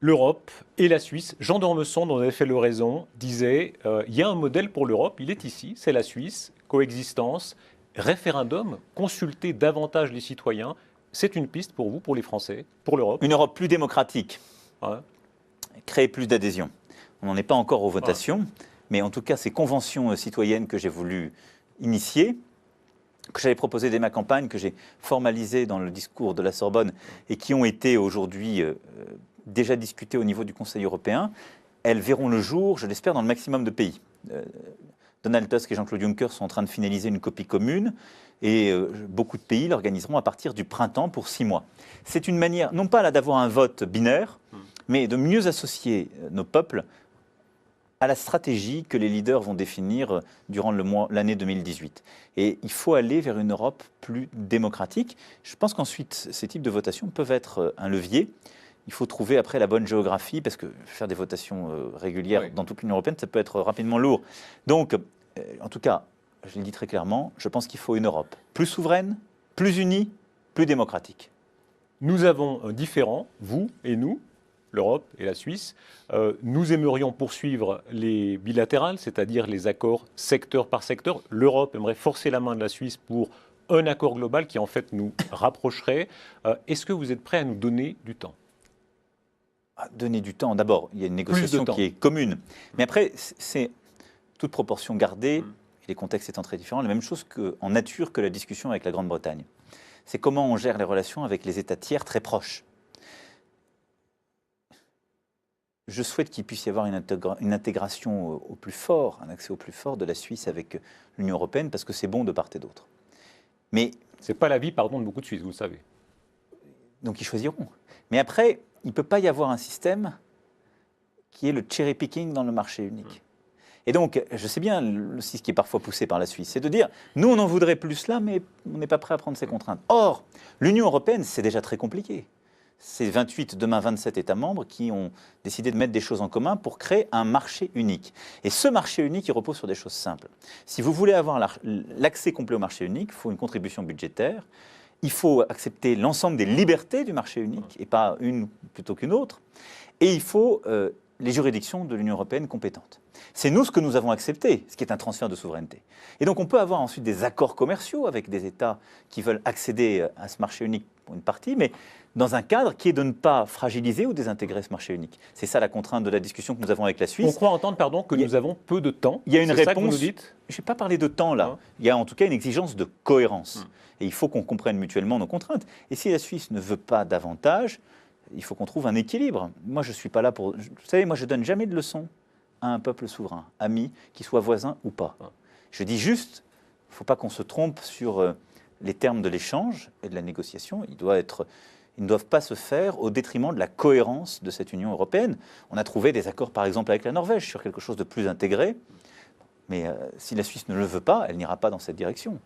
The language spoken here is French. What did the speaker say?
L'Europe et la Suisse. Jean d'Ormesson, dont on avait fait l'oraison, disait il y a un modèle pour l'Europe, il est ici, c'est la Suisse, coexistence, référendum, consulter davantage les citoyens. C'est une piste pour vous, pour les Français, pour l'Europe. Une Europe plus démocratique, Ouais. créer plus d'adhésion. On n'en est pas encore aux Ouais. votations, mais en tout cas, ces conventions citoyennes que j'ai voulu initier, que j'avais proposées dès ma campagne, que j'ai formalisées dans le discours de la Sorbonne et qui ont été aujourd'hui déjà discutées au niveau du Conseil européen, elles verront le jour, je l'espère, dans le maximum de pays. Donald Tusk et Jean-Claude Juncker sont en train de finaliser une copie commune et beaucoup de pays l'organiseront à partir du printemps pour 6 mois. C'est une manière, non pas là d'avoir un vote binaire, mais de mieux associer nos peuples à la stratégie que les leaders vont définir durant l'année 2018. Et il faut aller vers une Europe plus démocratique. Je pense qu'ensuite, ces types de votations peuvent être un levier. Il faut trouver après la bonne géographie, parce que faire des votations régulières dans toute l'Union européenne, ça peut être rapidement lourd. Donc, en tout cas, je le dis très clairement, je pense qu'il faut une Europe plus souveraine, plus unie, plus démocratique. Nous avons un différent, vous et nous, l'Europe et la Suisse. Nous aimerions poursuivre les bilatérales, c'est-à-dire les accords secteur par secteur. L'Europe aimerait forcer la main de la Suisse pour un accord global qui en fait nous rapprocherait. Est-ce que vous êtes prêt à nous donner du temps ? Donner du temps, d'abord, il y a une négociation qui est commune. Mais après, c'est toute proportion gardée, et les contextes étant très différents, la même chose en nature que la discussion avec la Grande-Bretagne. C'est comment on gère les relations avec les États tiers très proches. Je souhaite qu'il puisse y avoir une intégration au plus fort, un accès au plus fort de la Suisse avec l'Union européenne, parce que c'est bon de part et d'autre. Mais ce n'est pas l'avis, pardon, de beaucoup de Suisses, vous le savez. Donc ils choisiront. Mais après, il ne peut pas y avoir un système qui est le cherry picking dans le marché unique. Et donc, je sais bien aussi ce qui est parfois poussé par la Suisse, c'est de dire, nous on en voudrait plus là, mais on n'est pas prêt à prendre ces contraintes. Or, l'Union européenne, c'est déjà très compliqué. C'est 28, demain 27 États membres qui ont décidé de mettre des choses en commun pour créer un marché unique. Et ce marché unique, il repose sur des choses simples. Si vous voulez avoir l'accès complet au marché unique, il faut une contribution budgétaire, il faut accepter l'ensemble des libertés du marché unique, et pas une plutôt qu'une autre, et il faut les juridictions de l'Union européenne compétentes. C'est nous ce que nous avons accepté, ce qui est un transfert de souveraineté. Et donc on peut avoir ensuite des accords commerciaux avec des États qui veulent accéder à ce marché unique pour une partie, mais dans un cadre qui est de ne pas fragiliser ou désintégrer ce marché unique. C'est ça la contrainte de la discussion que nous avons avec la Suisse. On croit entendre, pardon, que nous avons peu de temps. Il y a une réponse. Ça que vous nous dites ? Je n'ai pas parlé de temps là. Il y a en tout cas une exigence de cohérence. Et il faut qu'on comprenne mutuellement nos contraintes. Et si la Suisse ne veut pas davantage, il faut qu'on trouve un équilibre. Moi, je ne suis pas là pour... Vous savez, moi, je ne donne jamais de leçons à un peuple souverain, ami, qu'il soit voisin ou pas. Je dis juste, il ne faut pas qu'on se trompe sur les termes de l'échange et de la négociation. Ils ne doivent pas se faire au détriment de la cohérence de cette Union européenne. On a trouvé des accords, par exemple, avec la Norvège sur quelque chose de plus intégré. Mais si la Suisse ne le veut pas, elle n'ira pas dans cette direction.